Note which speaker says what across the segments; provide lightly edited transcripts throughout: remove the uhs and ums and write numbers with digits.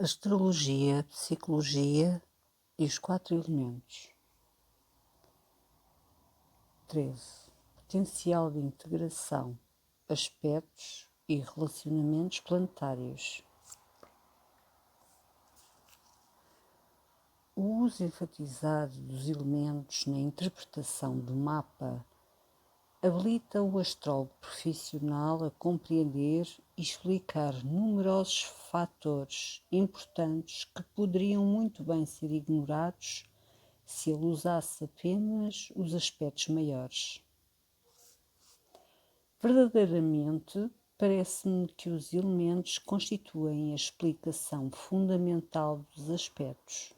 Speaker 1: Astrologia, psicologia e os 4 elementos. 13. Potencial de integração, aspectos e relacionamentos planetários. O uso enfatizado dos elementos na interpretação do mapa habilita o astrólogo profissional a compreender e explicar numerosos fatores importantes que poderiam muito bem ser ignorados se ele usasse apenas os aspectos maiores. Verdadeiramente, parece-me que os elementos constituem a explicação fundamental dos aspectos,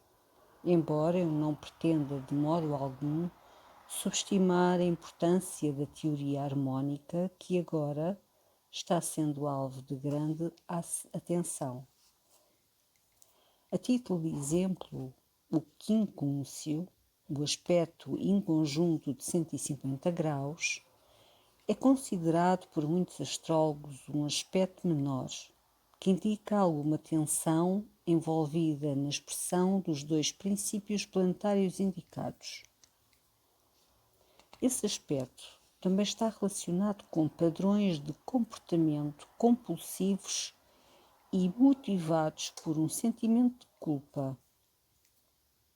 Speaker 1: embora eu não pretenda de modo algum subestimar a importância da teoria harmónica que agora está sendo alvo de grande atenção. A título de exemplo, o quincúncio, o aspecto inconjunto de 150 graus, é considerado por muitos astrólogos um aspecto menor, que indica alguma tensão envolvida na expressão dos dois princípios planetários indicados. Esse aspecto também está relacionado com padrões de comportamento compulsivos e motivados por um sentimento de culpa.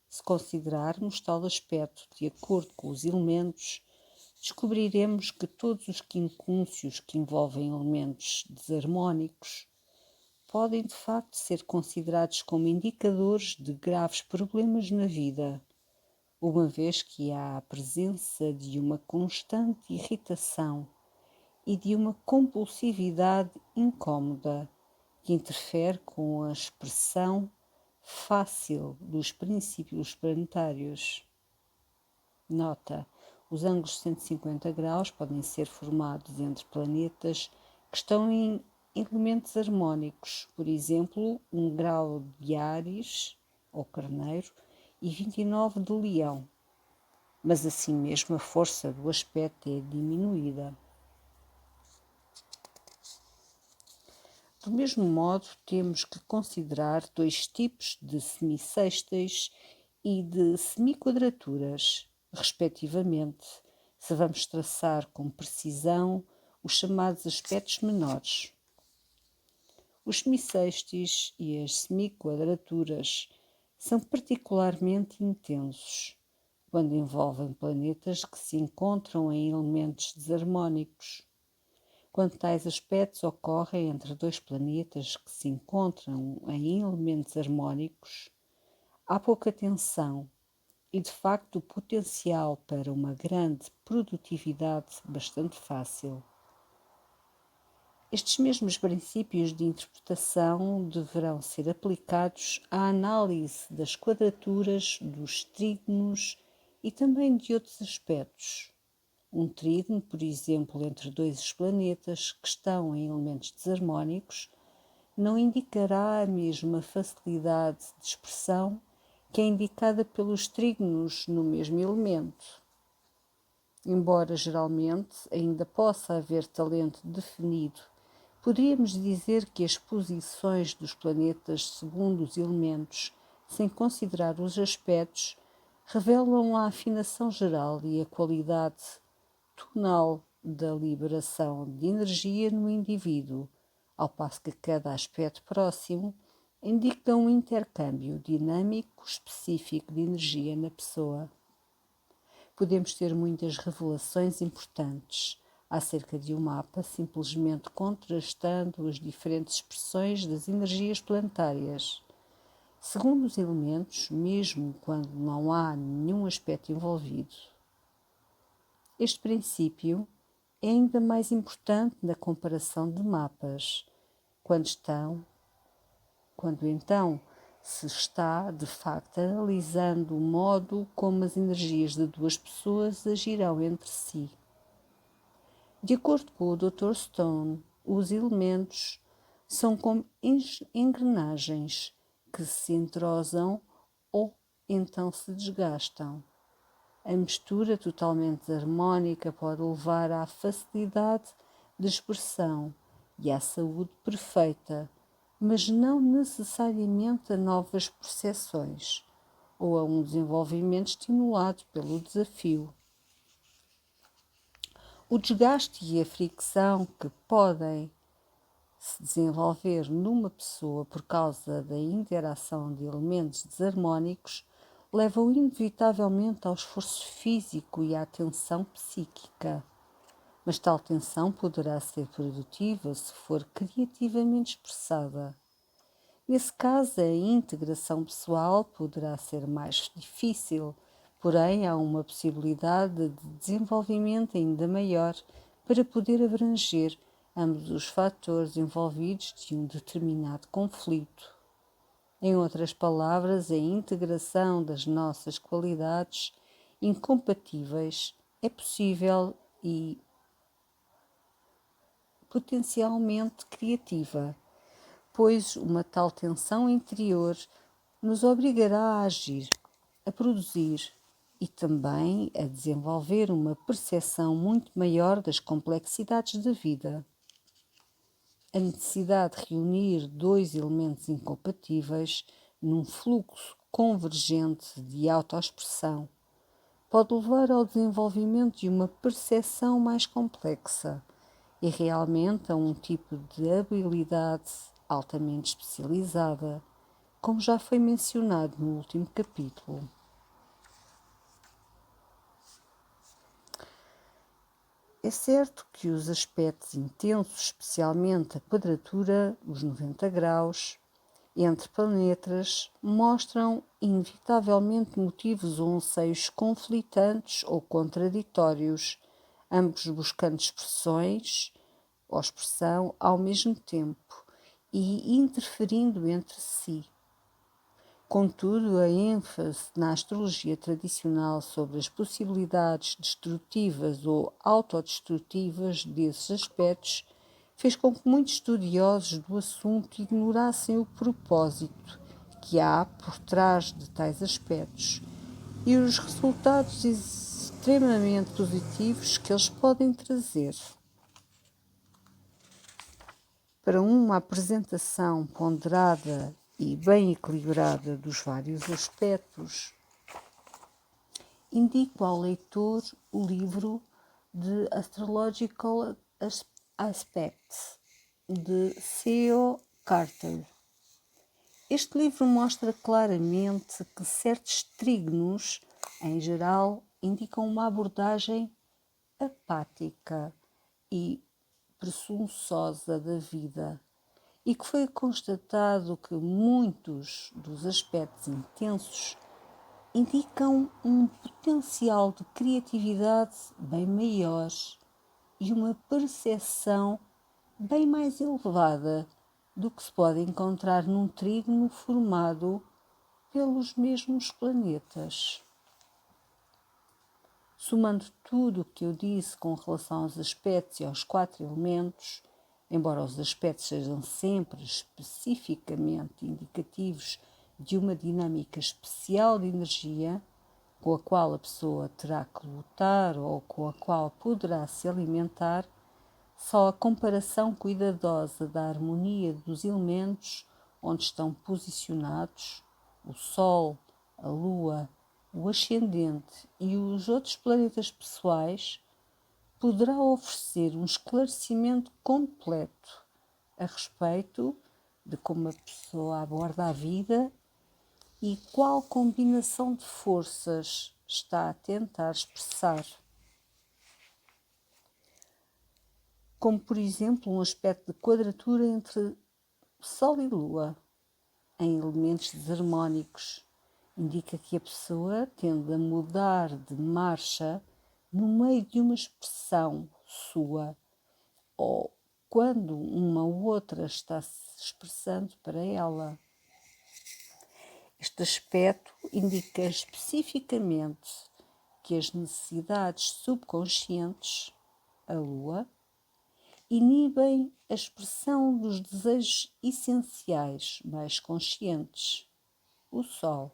Speaker 1: Se considerarmos tal aspecto de acordo com os elementos, descobriremos que todos os quincúncios que envolvem elementos desarmónicos podem de facto ser considerados como indicadores de graves problemas na vida, uma vez que há a presença de uma constante irritação e de uma compulsividade incômoda que interfere com a expressão fácil dos princípios planetários. Nota: os ângulos de 150 graus podem ser formados entre planetas que estão em elementos harmónicos, por exemplo, 1 grau de Áries, ou Carneiro, e 29 de Leão, mas assim mesmo a força do aspecto é diminuída. Do mesmo modo, temos que considerar dois tipos de semissextais e de semiquadraturas, respectivamente, se vamos traçar com precisão os chamados aspectos menores. Os semissextis e as semiquadraturas são particularmente intensos quando envolvem planetas que se encontram em elementos desarmónicos. Quando tais aspectos ocorrem entre dois planetas que se encontram em elementos harmónicos, há pouca tensão e, de facto, o potencial para uma grande produtividade bastante fácil. Estes mesmos princípios de interpretação deverão ser aplicados à análise das quadraturas, dos trígonos e também de outros aspectos. Um trígono, por exemplo, entre dois planetas que estão em elementos desarmónicos, não indicará a mesma facilidade de expressão que é indicada pelos trígonos no mesmo elemento. Embora geralmente ainda possa haver talento definido, poderíamos dizer que as posições dos planetas segundo os elementos, sem considerar os aspectos, revelam a afinação geral e a qualidade tonal da liberação de energia no indivíduo, ao passo que cada aspecto próximo indica um intercâmbio dinâmico específico de energia na pessoa. Podemos ter muitas revelações importantes acerca de um mapa simplesmente contrastando as diferentes expressões das energias planetárias. Segundo os elementos, mesmo quando não há nenhum aspecto envolvido. Este princípio é ainda mais importante na comparação de mapas, quando então se está, de facto, analisando o modo como as energias de duas pessoas agirão entre si. De acordo com o Dr. Stone, os elementos são como engrenagens que se entrosam ou então se desgastam. A mistura totalmente harmónica pode levar à facilidade de expressão e à saúde perfeita, mas não necessariamente a novas percepções ou a um desenvolvimento estimulado pelo desafio. O desgaste e a fricção que podem se desenvolver numa pessoa por causa da interação de elementos desarmónicos levam inevitavelmente ao esforço físico e à tensão psíquica. Mas tal tensão poderá ser produtiva se for criativamente expressada. Nesse caso, a integração pessoal poderá ser mais difícil, porém há uma possibilidade de desenvolvimento ainda maior para poder abranger ambos os fatores envolvidos de um determinado conflito. Em outras palavras, a integração das nossas qualidades incompatíveis é possível e potencialmente criativa, pois uma tal tensão interior nos obrigará a agir, a produzir e também a desenvolver uma percepção muito maior das complexidades da vida. A necessidade de reunir dois elementos incompatíveis num fluxo convergente de autoexpressão pode levar ao desenvolvimento de uma percepção mais complexa e realmente a um tipo de habilidade altamente especializada, como já foi mencionado no último capítulo. É certo que os aspectos intensos, especialmente a quadratura, os 90 graus, entre planetas, mostram inevitavelmente motivos ou anseios conflitantes ou contraditórios, ambos buscando expressões ou expressão ao mesmo tempo e interferindo entre si. Contudo, a ênfase na astrologia tradicional sobre as possibilidades destrutivas ou autodestrutivas desses aspectos fez com que muitos estudiosos do assunto ignorassem o propósito que há por trás de tais aspectos e os resultados extremamente positivos que eles podem trazer. Para uma apresentação ponderada e bem equilibrada dos vários aspectos, indico ao leitor o livro The Astrological Aspects, de C.O. Carter. Este livro mostra claramente que certos trígonos, em geral, indicam uma abordagem apática e presunçosa da vida, e que foi constatado que muitos dos aspectos intensos indicam um potencial de criatividade bem maior e uma percepção bem mais elevada do que se pode encontrar num trígono formado pelos mesmos planetas. Somando tudo o que eu disse com relação aos aspectos e aos 4 elementos, embora os aspectos sejam sempre especificamente indicativos de uma dinâmica especial de energia, com a qual a pessoa terá que lutar ou com a qual poderá se alimentar, só a comparação cuidadosa da harmonia dos elementos onde estão posicionados, o Sol, a Lua, o ascendente e os outros planetas pessoais, poderá oferecer um esclarecimento completo a respeito de como a pessoa aborda a vida e qual combinação de forças está a tentar expressar. Como, por exemplo, um aspecto de quadratura entre Sol e Lua, em elementos desarmónicos, indica que a pessoa tende a mudar de marcha no meio de uma expressão sua, ou quando uma ou outra está se expressando para ela. Este aspecto indica especificamente que as necessidades subconscientes, a Lua, inibem a expressão dos desejos essenciais mais conscientes, o Sol.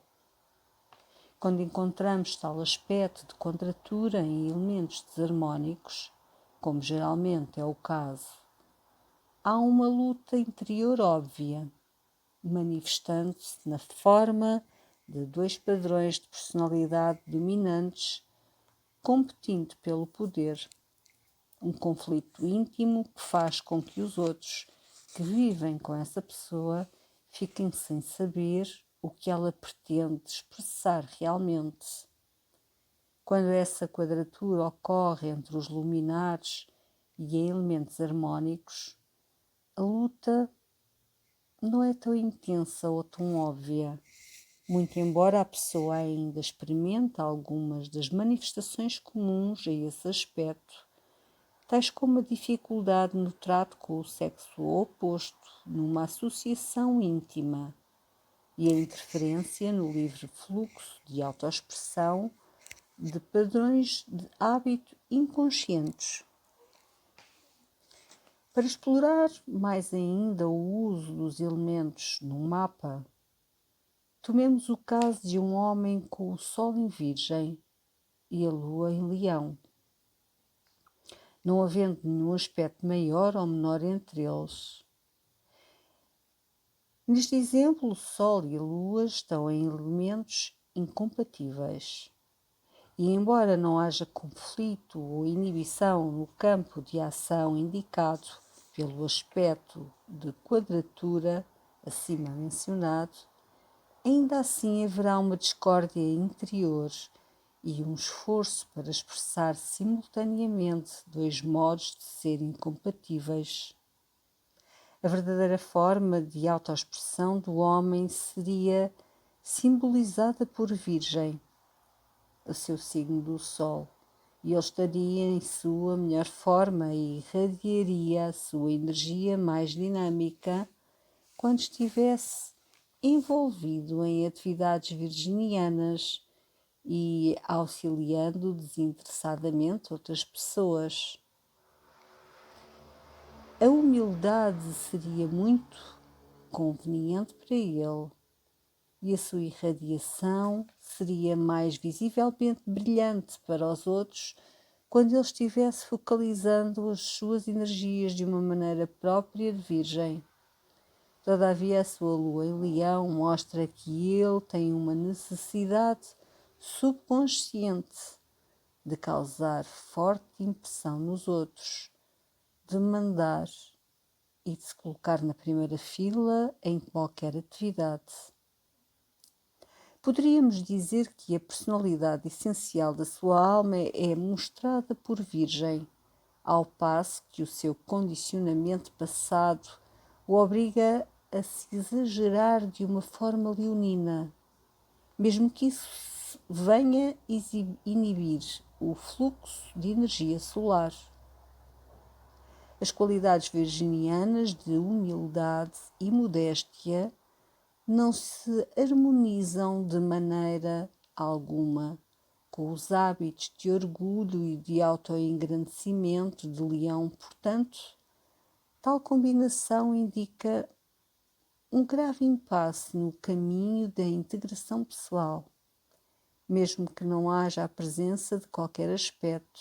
Speaker 1: Quando encontramos tal aspecto de quadratura em elementos desarmónicos, como geralmente é o caso, há uma luta interior óbvia manifestando-se na forma de dois padrões de personalidade dominantes competindo pelo poder. Um conflito íntimo que faz com que os outros que vivem com essa pessoa fiquem sem saber o que ela pretende expressar realmente. Quando essa quadratura ocorre entre os luminares e em elementos harmônicos, a luta não é tão intensa ou tão óbvia, muito embora a pessoa ainda experimente algumas das manifestações comuns a esse aspecto, tais como a dificuldade no trato com o sexo oposto, numa associação íntima, e a interferência no livre fluxo de autoexpressão de padrões de hábito inconscientes. Para explorar mais ainda o uso dos elementos no mapa, tomemos o caso de um homem com o Sol em Virgem e a Lua em Leão, não havendo nenhum aspecto maior ou menor entre eles. Neste exemplo, o Sol e a Lua estão em elementos incompatíveis. E embora não haja conflito ou inibição no campo de ação indicado pelo aspecto de quadratura acima mencionado, ainda assim haverá uma discórdia interior e um esforço para expressar simultaneamente dois modos de ser incompatíveis. A verdadeira forma de autoexpressão do homem seria simbolizada por Virgem, o seu signo do Sol, e ele estaria em sua melhor forma e irradiaria a sua energia mais dinâmica quando estivesse envolvido em atividades virginianas e auxiliando desinteressadamente outras pessoas. A humildade seria muito conveniente para ele e a sua irradiação seria mais visivelmente brilhante para os outros quando ele estivesse focalizando as suas energias de uma maneira própria de Virgem. Todavia, a sua lua em Leão mostra que ele tem uma necessidade subconsciente de causar forte impressão nos outros, de mandar e de se colocar na primeira fila em qualquer atividade. Poderíamos dizer que a personalidade essencial da sua alma é mostrada por Virgem, ao passo que o seu condicionamento passado o obriga a se exagerar de uma forma leonina, mesmo que isso venha inibir o fluxo de energia solar. As qualidades virginianas de humildade e modéstia não se harmonizam de maneira alguma com os hábitos de orgulho e de autoengrandecimento de Leão. Portanto, tal combinação indica um grave impasse no caminho da integração pessoal, mesmo que não haja a presença de qualquer aspecto.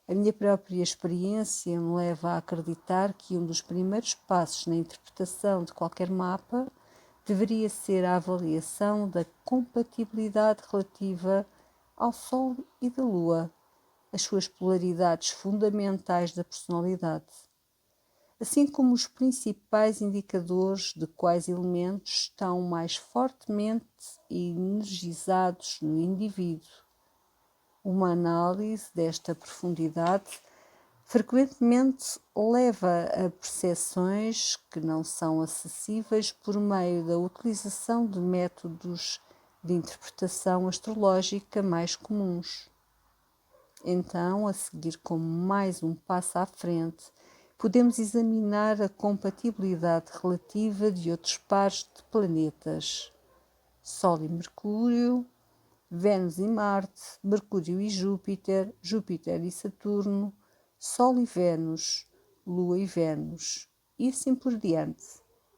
Speaker 1: A minha própria experiência me leva a acreditar que um dos primeiros passos na interpretação de qualquer mapa deveria ser a avaliação da compatibilidade relativa ao Sol e da Lua, as suas polaridades fundamentais da personalidade, assim como os principais indicadores de quais elementos estão mais fortemente energizados no indivíduo. Uma análise desta profundidade frequentemente leva a percepções que não são acessíveis por meio da utilização de métodos de interpretação astrológica mais comuns. Então, a seguir como mais um passo à frente, podemos examinar a compatibilidade relativa de outros pares de planetas, Sol e Mercúrio, Vênus e Marte, Mercúrio e Júpiter, Júpiter e Saturno, Sol e Vênus, Lua e Vênus, e assim por diante,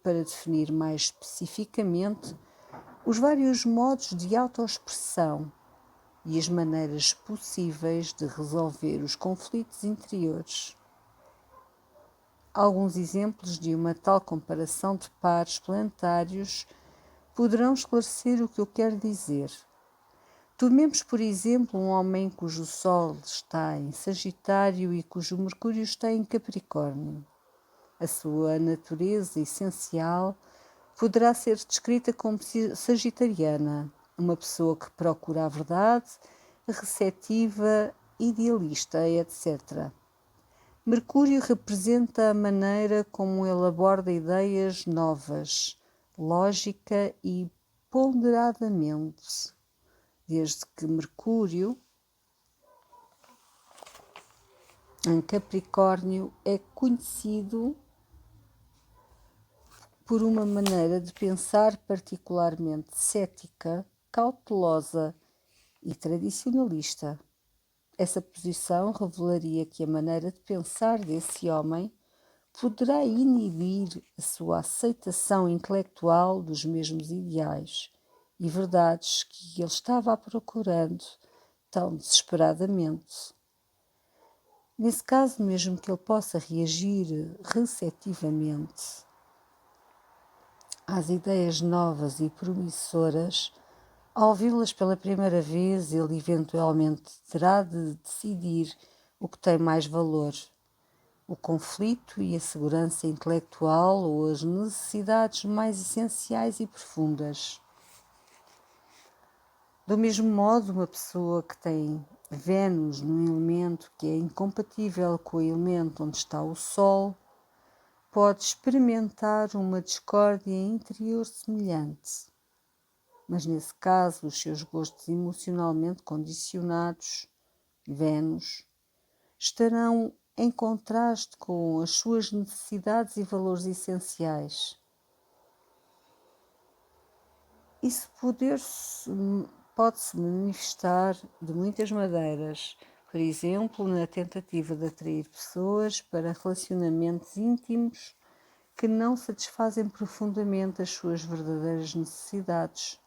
Speaker 1: para definir mais especificamente os vários modos de autoexpressão e as maneiras possíveis de resolver os conflitos interiores. Alguns exemplos de uma tal comparação de pares planetários poderão esclarecer o que eu quero dizer. Tomemos, por exemplo, um homem cujo Sol está em Sagitário e cujo Mercúrio está em Capricórnio. A sua natureza essencial poderá ser descrita como sagitariana, uma pessoa que procura a verdade, receptiva, idealista, etc. Mercúrio representa a maneira como ele aborda ideias novas, lógica e ponderadamente, desde que Mercúrio, em Capricórnio, é conhecido por uma maneira de pensar particularmente cética, cautelosa e tradicionalista. Essa posição revelaria que a maneira de pensar desse homem poderá inibir a sua aceitação intelectual dos mesmos ideais e verdades que ele estava procurando tão desesperadamente. Nesse caso, mesmo que ele possa reagir receptivamente às ideias novas e promissoras, ao ouvi-las pela primeira vez, ele eventualmente terá de decidir o que tem mais valor: o conflito e a segurança intelectual ou as necessidades mais essenciais e profundas. Do mesmo modo, uma pessoa que tem Vênus num elemento que é incompatível com o elemento onde está o Sol pode experimentar uma discórdia interior semelhante. Mas nesse caso, os seus gostos emocionalmente condicionados, Vênus, estarão em contraste com as suas necessidades e valores essenciais. Isso pode-se manifestar de muitas maneiras, por exemplo, na tentativa de atrair pessoas para relacionamentos íntimos que não satisfazem profundamente as suas verdadeiras necessidades,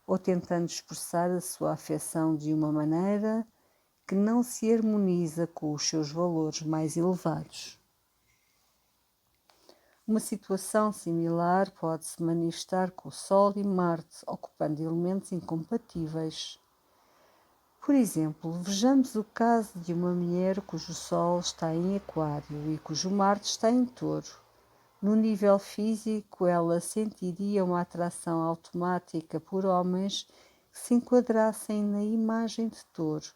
Speaker 1: ou tentando expressar a sua afecção de uma maneira que não se harmoniza com os seus valores mais elevados. Uma situação similar pode-se manifestar com o Sol e Marte ocupando elementos incompatíveis. Por exemplo, vejamos o caso de uma mulher cujo Sol está em Aquário e cujo Marte está em Touro. No nível físico, ela sentiria uma atração automática por homens que se enquadrassem na imagem de Touro,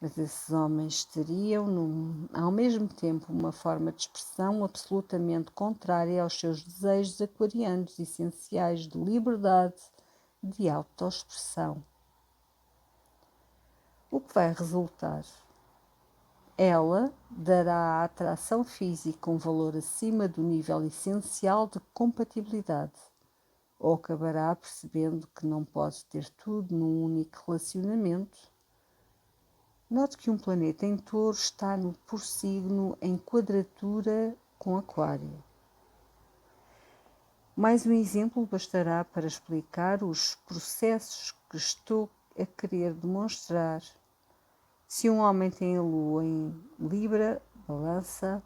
Speaker 1: mas esses homens teriam, ao mesmo tempo, uma forma de expressão absolutamente contrária aos seus desejos aquarianos essenciais de liberdade, de autoexpressão. O que vai resultar? Ela dará à atração física um valor acima do nível essencial de compatibilidade, ou acabará percebendo que não pode ter tudo num único relacionamento. Note que um planeta em Touro está por signo em quadratura com Aquário. Mais um exemplo bastará para explicar os processos que estou a querer demonstrar. Se um homem tem a Lua em Libra, Balança,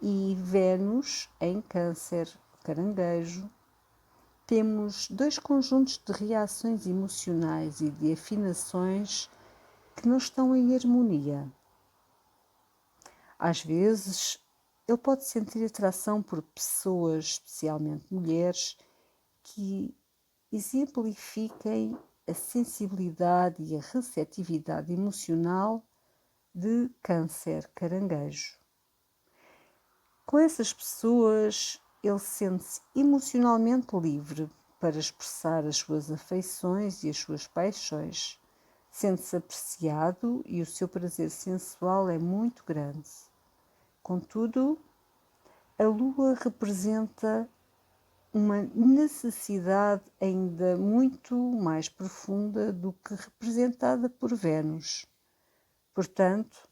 Speaker 1: e Vênus em Câncer, Caranguejo, temos dois conjuntos de reações emocionais e de afinações que não estão em harmonia. Às vezes, ele pode sentir atração por pessoas, especialmente mulheres, que exemplifiquem a sensibilidade e a receptividade emocional de Câncer, Caranguejo. Com essas pessoas, ele sente-se emocionalmente livre para expressar as suas afeições e as suas paixões. Sente-se apreciado e o seu prazer sensual é muito grande. Contudo, a Lua representa uma necessidade ainda muito mais profunda do que representada por Vênus. Portanto,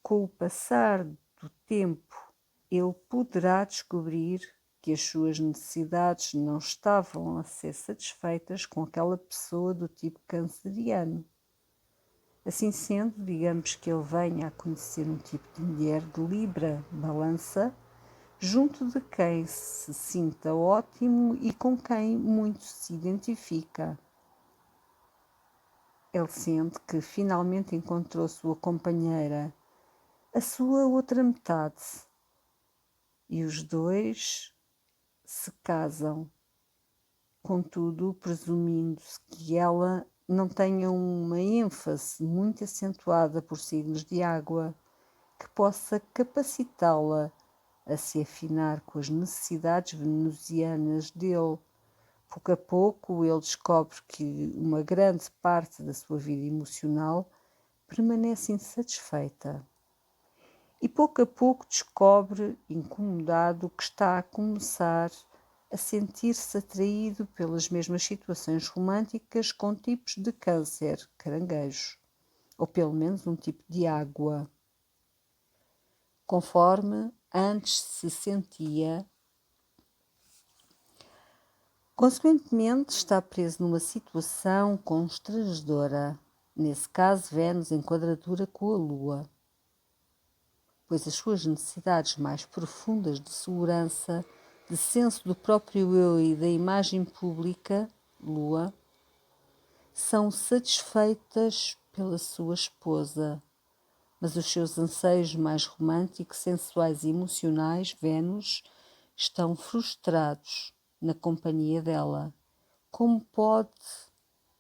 Speaker 1: com o passar do tempo, ele poderá descobrir que as suas necessidades não estavam a ser satisfeitas com aquela pessoa do tipo canceriano. Assim sendo, digamos que ele venha a conhecer um tipo de mulher de Libra, Balança, junto de quem se sinta ótimo e com quem muito se identifica. Ele sente que finalmente encontrou sua companheira, a sua outra metade, e os dois se casam, contudo, presumindo-se que ela não tenha uma ênfase muito acentuada por signos de água, que possa capacitá-la a se afinar com as necessidades venusianas dele. Pouco a pouco, ele descobre que uma grande parte da sua vida emocional permanece insatisfeita. E pouco a pouco descobre, incomodado, que está a começar a sentir-se atraído pelas mesmas situações românticas com tipos de câncer, caranguejo, ou pelo menos um tipo de água, conforme antes se sentia. Consequentemente, está preso numa situação constrangedora, nesse caso Vênus em quadratura com a Lua, pois as suas necessidades mais profundas de segurança, de senso do próprio eu e da imagem pública, Lua, são satisfeitas pela sua esposa, mas os seus anseios mais românticos, sensuais e emocionais, Vênus, estão frustrados na companhia dela. Como pode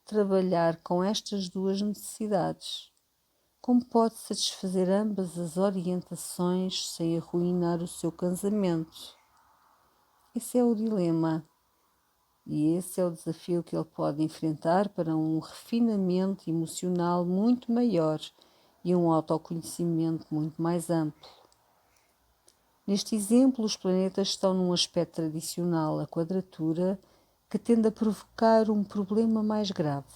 Speaker 1: trabalhar com estas duas necessidades? Como pode satisfazer ambas as orientações sem arruinar o seu casamento? Esse é o dilema e esse é o desafio que ele pode enfrentar para um refinamento emocional muito maior e um autoconhecimento muito mais amplo. Neste exemplo, os planetas estão num aspecto tradicional, a quadratura, que tende a provocar um problema mais grave.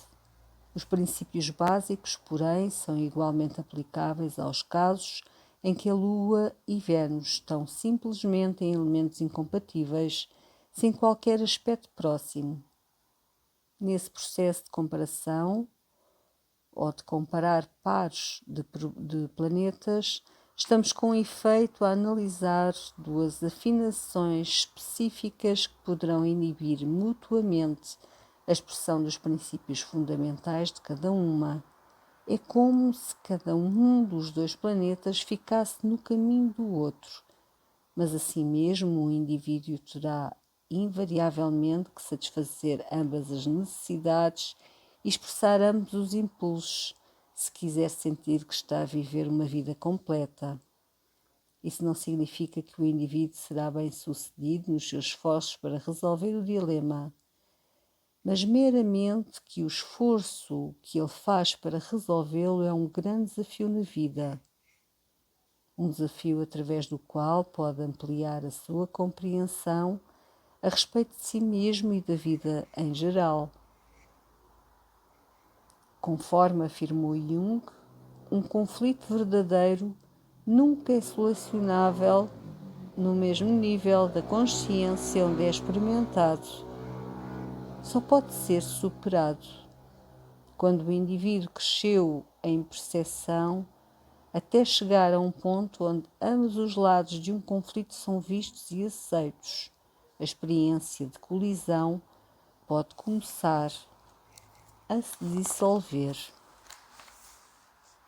Speaker 1: Os princípios básicos, porém, são igualmente aplicáveis aos casos em que a Lua e Vênus estão simplesmente em elementos incompatíveis, sem qualquer aspecto próximo. Nesse processo de comparação, ou de comparar pares de planetas, estamos com efeito a analisar duas afinações específicas que poderão inibir mutuamente a expressão dos princípios fundamentais de cada uma. É como se cada um dos dois planetas ficasse no caminho do outro, mas assim mesmo o indivíduo terá invariavelmente que satisfazer ambas as necessidades e expressar ambos os impulsos, se quiser sentir que está a viver uma vida completa. Isso não significa que o indivíduo será bem-sucedido nos seus esforços para resolver o dilema, mas meramente que o esforço que ele faz para resolvê-lo é um grande desafio na vida. Um desafio através do qual pode ampliar a sua compreensão a respeito de si mesmo e da vida em geral. Conforme afirmou Jung, um conflito verdadeiro nunca é solucionável no mesmo nível da consciência onde é experimentado. Só pode ser superado quando o indivíduo cresceu em percepção até chegar a um ponto onde ambos os lados de um conflito são vistos e aceitos. A experiência de colisão pode começar a se dissolver.